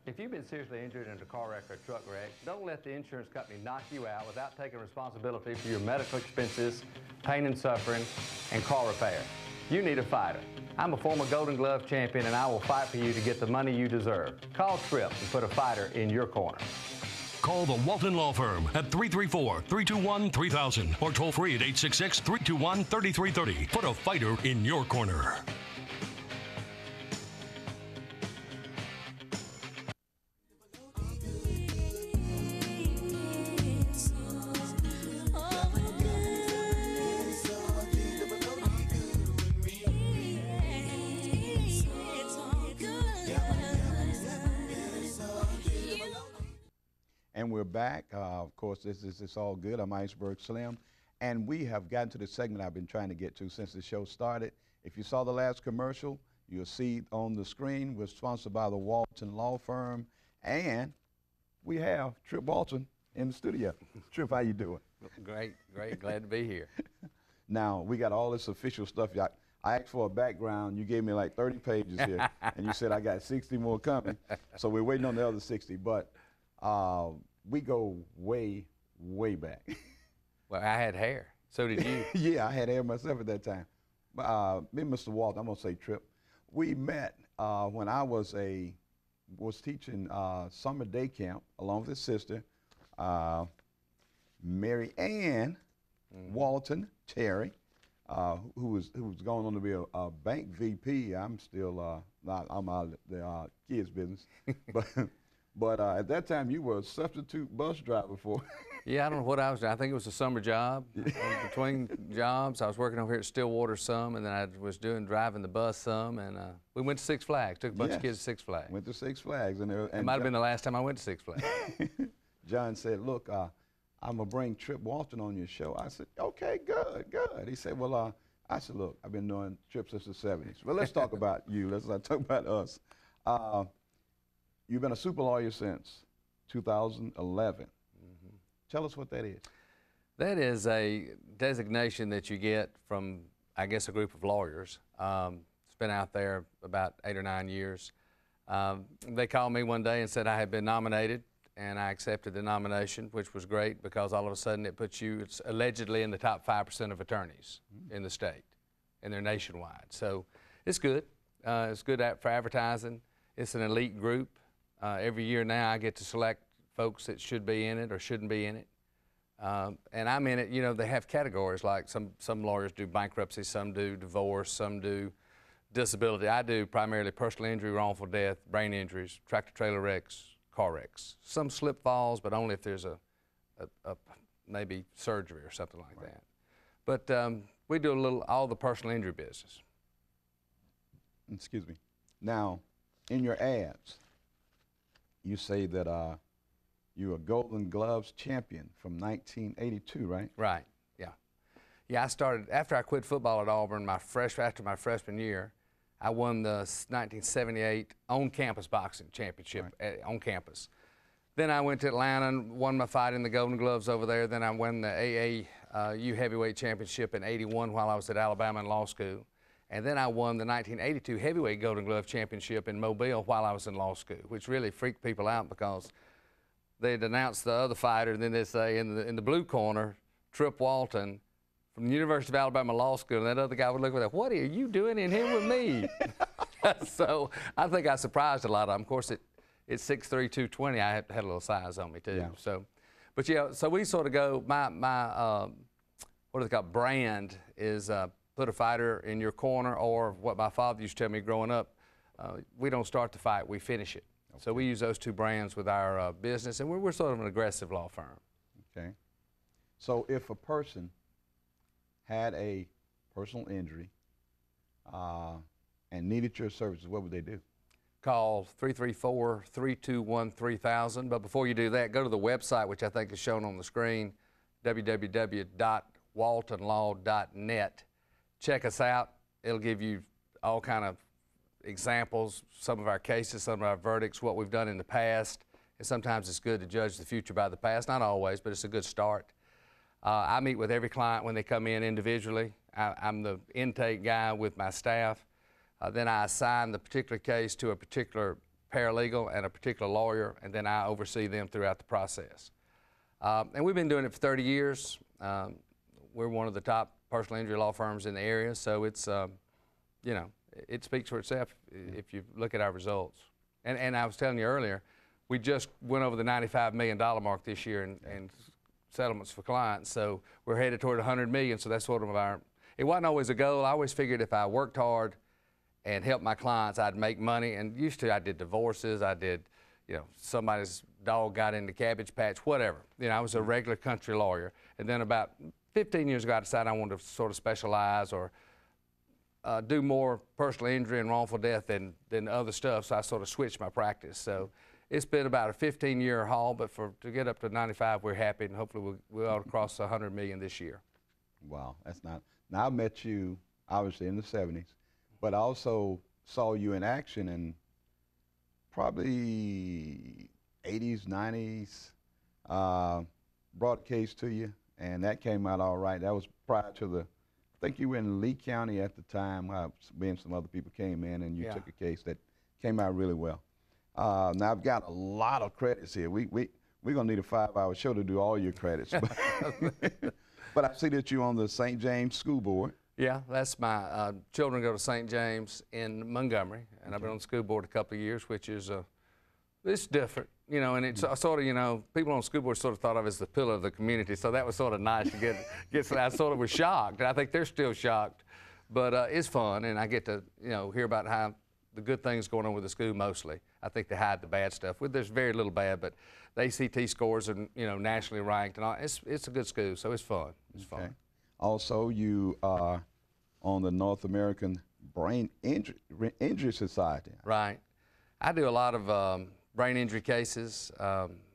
If you've been seriously injured in a car wreck or a truck wreck, don't let the insurance company knock you out without taking responsibility for your medical expenses, pain and suffering, and car repair. You need a fighter. I'm a former Golden Glove champion, and I will fight for you to get the money you deserve. Call Tripp and put a fighter in your corner. Call the Walton Law Firm at 334-321-3000 or toll free at 866-321-3330. Put a fighter in your corner. And we're back. Of course, this is all good. I'm Iceberg Slim. And we have gotten to the segment I've been trying to get to since the show started. If you saw the last commercial, you'll see on the screen, we're sponsored by the Walton Law Firm. And we have Tripp Walton in the studio. Tripp, how you doing? Great, great. Glad to be here. Now, we got all this official stuff. I asked for a background. You gave me like 30 pages here. And you said I got 60 more coming. So we're waiting on the other 60. But we go way, way back. Well, I had hair. So did you. Yeah, I had hair myself at that time. Me and Mr. Walton, I'm going to say Tripp, we met when I was teaching summer day camp along with his sister, Mary Ann Walton Terry, who was going on to be a bank VP. I'm still I'm out of the kids' business. But at that time, you were a substitute bus driver for. Yeah, I don't know what I was doing. I think it was a summer job. Between jobs, I was working over here at Stillwater some, and then I was driving the bus some, and we went to Six Flags. Took a bunch of kids to Six Flags. Went to Six Flags. And it might have been the last time I went to Six Flags. John said, look, I'm going to bring Tripp Walton on your show. I said, okay, good, good. He said, well, I said, look, I've been knowing Tripp since the 70s. Well, let's talk about you. Let's not talk about us. You've been a super lawyer since 2011. Tell us what that is. That is a designation that you get from, I guess, a group of lawyers. It's been out there about 8 or 9 years. They called me one day and said I had been nominated, and I accepted the nomination, which was great because all of a sudden it puts you, it's allegedly in the top 5% of attorneys in the state, and they're nationwide. So it's good. It's good for advertising. It's an elite group. Every year now I get to select folks that should be in it or shouldn't be in it. And I'm in it, you know, they have categories like some lawyers do bankruptcy, some do divorce, some do disability. I do primarily personal injury, wrongful death, brain injuries, tractor-trailer wrecks, car wrecks. Some slip falls, but only if there's a maybe surgery or something like that. But we do all the personal injury business. Excuse me. Now, in your ads, you say that you're a Golden Gloves champion from 1982, right? Right, yeah. Yeah, I started, after I quit football at Auburn, after my freshman year, I won the 1978 on-campus boxing championship on campus. Then I went to Atlanta and won my fight in the Golden Gloves over there. Then I won the AAU heavyweight championship in '81 while I was at Alabama in law school. And then I won the 1982 heavyweight Golden Glove championship in Mobile while I was in law school, which really freaked people out because they'd announce the other fighter, and then they'd say in the blue corner, Tripp Walton from the University of Alabama Law School, and that other guy would look at that, what are you doing in here with me? So I think I surprised a lot of them. Of course, it's 6'3", 220. I had a little size on me too. Yeah. So, but yeah, so we sort of go, my what do they call it, brand is put a fighter in your corner, or what my father used to tell me growing up, we don't start the fight, we finish it. Okay. So we use those two brands with our business, and we're sort of an aggressive law firm. Okay. So if a person had a personal injury and needed your services, what would they do? Call 334-321-3000. But before you do that, go to the website, which I think is shown on the screen, www.waltonlaw.net. Check us out. It'll give you all kind of examples, some of our cases, some of our verdicts, what we've done in the past. And sometimes it's good to judge the future by the past. Not always, but it's a good start. I meet with every client when they come in individually. I'm the intake guy with my staff. Then I assign the particular case to a particular paralegal and a particular lawyer, and then I oversee them throughout the process. And we've been doing it for 30 years. We're one of the top personal injury law firms in the area, so it's, you know, it speaks for itself if you look at our results. And I was telling you earlier, we just went over the $95 million mark this year in settlements for clients, so we're headed toward $100 million, so that's sort of our, it wasn't always a goal. I always figured if I worked hard and helped my clients, I'd make money. And used to, I did divorces, I did, you know, somebody's dog got in the cabbage patch, whatever. You know, I was a regular country lawyer. And then about 15 years ago, I decided I wanted to sort of specialize or do more personal injury and wrongful death than other stuff, so I sort of switched my practice. So it's been about a 15-year haul, but to get up to 95, we're happy, and hopefully we'll ought to cross 100 million this year. Wow, that's not. Now I met you obviously in the 70s, but I also saw you in action in probably 80s, 90s. Brought a case to you, and that came out all right. That was prior to the, I think you were in Lee County at the time. Me and some other people came in, and you took a case that came out really well. Now I've got a lot of credits here. We're gonna need a 5-hour show to do all your credits. But I see that you're on the St. James School Board. Yeah, that's my children go to St. James in Montgomery, and I've been on the school board a couple of years, which is it's different, you know, and it's sort of, you know, people on the school board sort of thought of as the pillar of the community, so that was sort of nice to get. I sort of was shocked, and I think they're still shocked, but it's fun, and I get to, you know, hear about how the good things going on with the school mostly. I think they hide the bad stuff. There's very little bad, but the ACT scores are, you know, nationally ranked, and all. It's a good school, so it's fun. It's fun. Also, you are on the North American Brain Injury Society. Right. I do a lot of brain injury cases.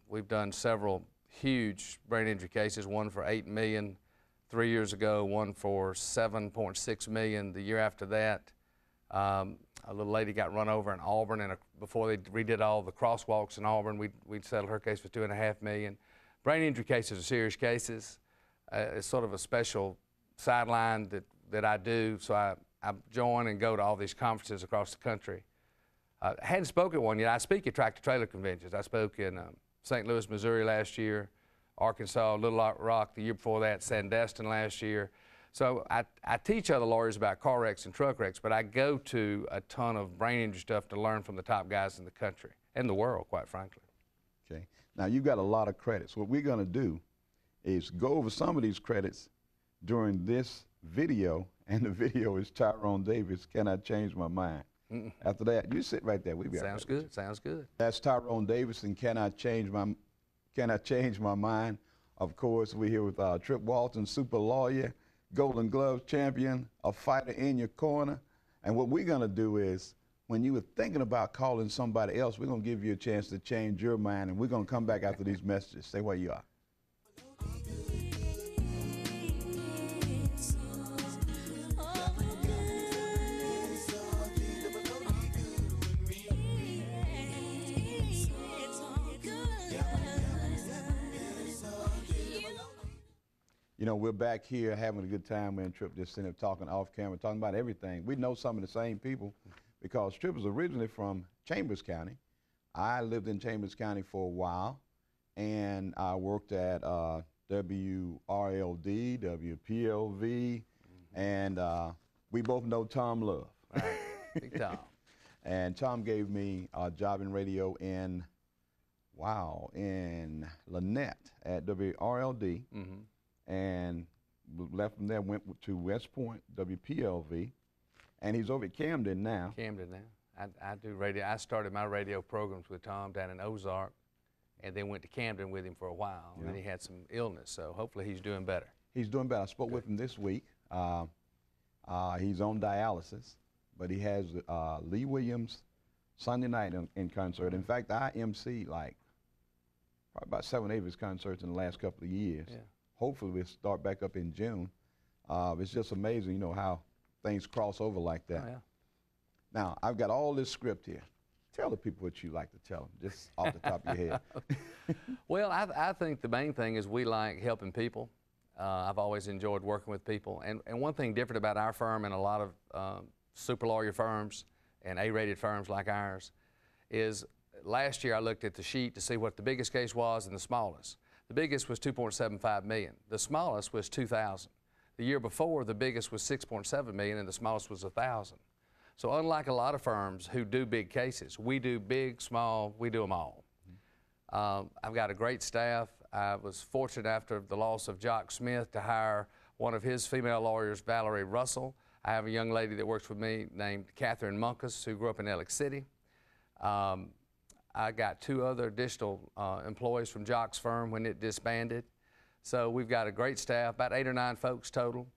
We've done several huge brain injury cases, one for $8 million 3 years ago, one for $7.6 million the year after that. A little lady got run over in Auburn, and before they redid all the crosswalks in Auburn, we'd settled her case for $2.5 million. Brain injury cases are serious cases. It's sort of a special sideline that I do, so I join and go to all these conferences across the country. I hadn't spoken at one yet. I speak at tractor-trailer conventions. I spoke in St. Louis, Missouri last year, Arkansas, Little Rock the year before that, Sandestin last year. So I teach other lawyers about car wrecks and truck wrecks, but I go to a ton of brain injury stuff to learn from the top guys in the country and the world, quite frankly. Okay. Now, you've got a lot of credits. What we're going to do is go over some of these credits during this video, and the video is Tyrone Davis, Can I Change My Mind? After that, you sit right there. We'll be Sounds good. Sounds good. That's Tyrone Davis and Can I Change My Mind? Of course, we're here with Trip Walton, super lawyer, Golden Gloves champion, a fighter in your corner. And what we're going to do is, when you were thinking about calling somebody else, we're going to give you a chance to change your mind, and we're going to come back after these messages. Stay where you are. You know, we're back here having a good time. We're in Trip just sitting there talking off camera, talking about everything. We know some of the same people because Trip is originally from Chambers County. I lived in Chambers County for a while, and I worked at WRLD, WPLV, and we both know Tom Love. Right. Big Tom. And Tom gave me a job in radio in Lynette at WRLD. And left from there, went to West Point, WPLV, and he's over at Camden now. Camden now. I do radio. I started my radio programs with Tom down in Ozark, and then went to Camden with him for a while. And then he had some illness, so hopefully he's doing better. He's doing better. I spoke with him this week. He's on dialysis, but he has Lee Williams Sunday night in concert. In fact, I emceed like probably about 7 or 8 of his concerts in the last couple of years. Yeah. Hopefully we'll start back up in June. It's just amazing, you know, how things cross over like that. Oh, yeah. Now, I've got all this script here. Tell the people what you like to tell them, just off the top of your head. Well, I think the main thing is we like helping people. I've always enjoyed working with people. And one thing different about our firm and a lot of super lawyer firms and A-rated firms like ours is last year I looked at the sheet to see what the biggest case was and the smallest. The biggest was 2.75 million. The smallest was 2,000. The year before, the biggest was 6.7 million and the smallest was 1,000. So unlike a lot of firms who do big cases, we do big, small, we do them all. I've got a great staff. I was fortunate after the loss of Jock Smith to hire one of his female lawyers, Valerie Russell. I have a young lady that works with me named Catherine Munkus, who grew up in Alex City. I got 2 other additional employees from Jock's firm when it disbanded. So we've got a great staff, about 8 or 9 folks total.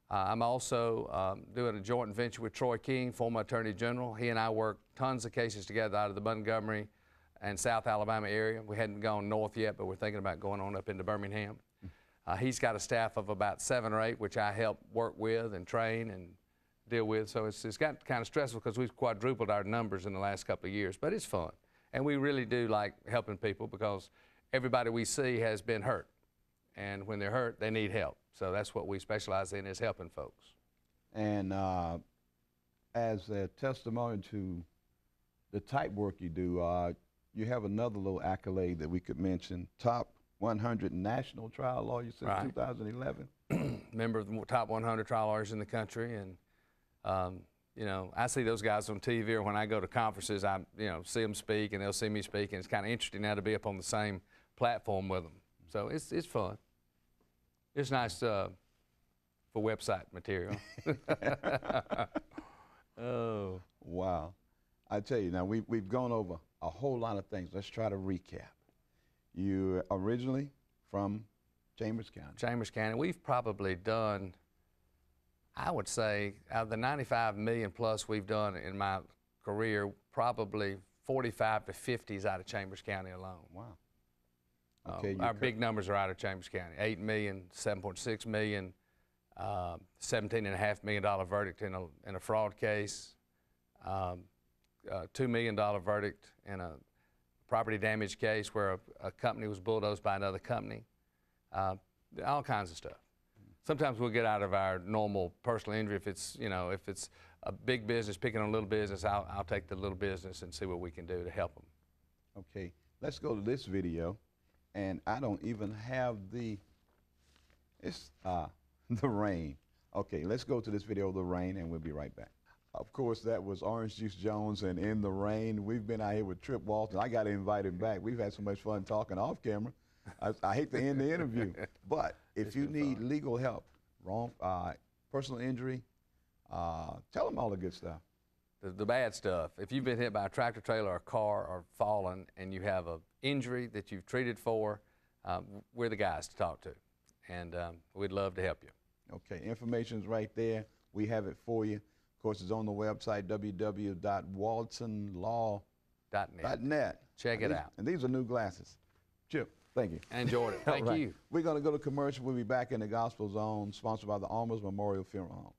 I'm also doing a joint venture with Troy King, former Attorney General. He and I work tons of cases together out of the Montgomery and South Alabama area. We hadn't gone north yet, but we're thinking about going on up into Birmingham. He's got a staff of about 7 or 8, which I help work with and train and deal with. So it's got kind of stressful because we've quadrupled our numbers in the last couple of years, but it's fun. And we really do like helping people because everybody we see has been hurt. And when they're hurt, they need help. So that's what we specialize in, is helping folks. And as a testimony to the type work you do, you have another little accolade that we could mention, top 100 national trial lawyers since 2011. Member of the top 100 trial lawyers in the country. And, you know, I see those guys on TV, or when I go to conferences, I, see them speak and they'll see me speak, and it's kind of interesting now to be up on the same platform with them. So it's fun. It's nice for website material. Oh. Wow. I tell you, now we've gone over a whole lot of things. Let's try to recap. You're originally from Chambers County. Chambers County. We've probably done, I would say, out of the 95 million plus we've done in my career, probably 45 to 50 is out of Chambers County alone. Wow. Okay, our big numbers are out of Chambers County. 8 million, 7.6 million, $17.5 million verdict in a fraud case, $2 million verdict in a property damage case where a company was bulldozed by another company, all kinds of stuff. Sometimes we'll get out of our normal personal injury. If it's, if it's a big business picking on a little business, I'll take the little business and see what we can do to help them. Okay, let's go to this video. And I don't even have it's the rain. Okay, let's go to this video of the rain, and we'll be right back. Of course, that was Orange Juice Jones and In the Rain. We've been out here with Trip Walton. I got to invite him back. We've had so much fun talking off camera. I hate to end the interview, but if you need legal help, personal injury, tell them all the good stuff. The bad stuff. If you've been hit by a tractor trailer or a car or fallen and you have an injury that you've treated for, we're the guys to talk to. And we'd love to help you. Okay, information's right there. We have it for you. Of course, it's on the website, www.waltonlaw.net. Check it out. And these are new glasses. Chip, thank you. I enjoyed it. Thank you. We're going to go to commercial. We'll be back in the Gospel Zone, sponsored by the Almers Memorial Funeral Home.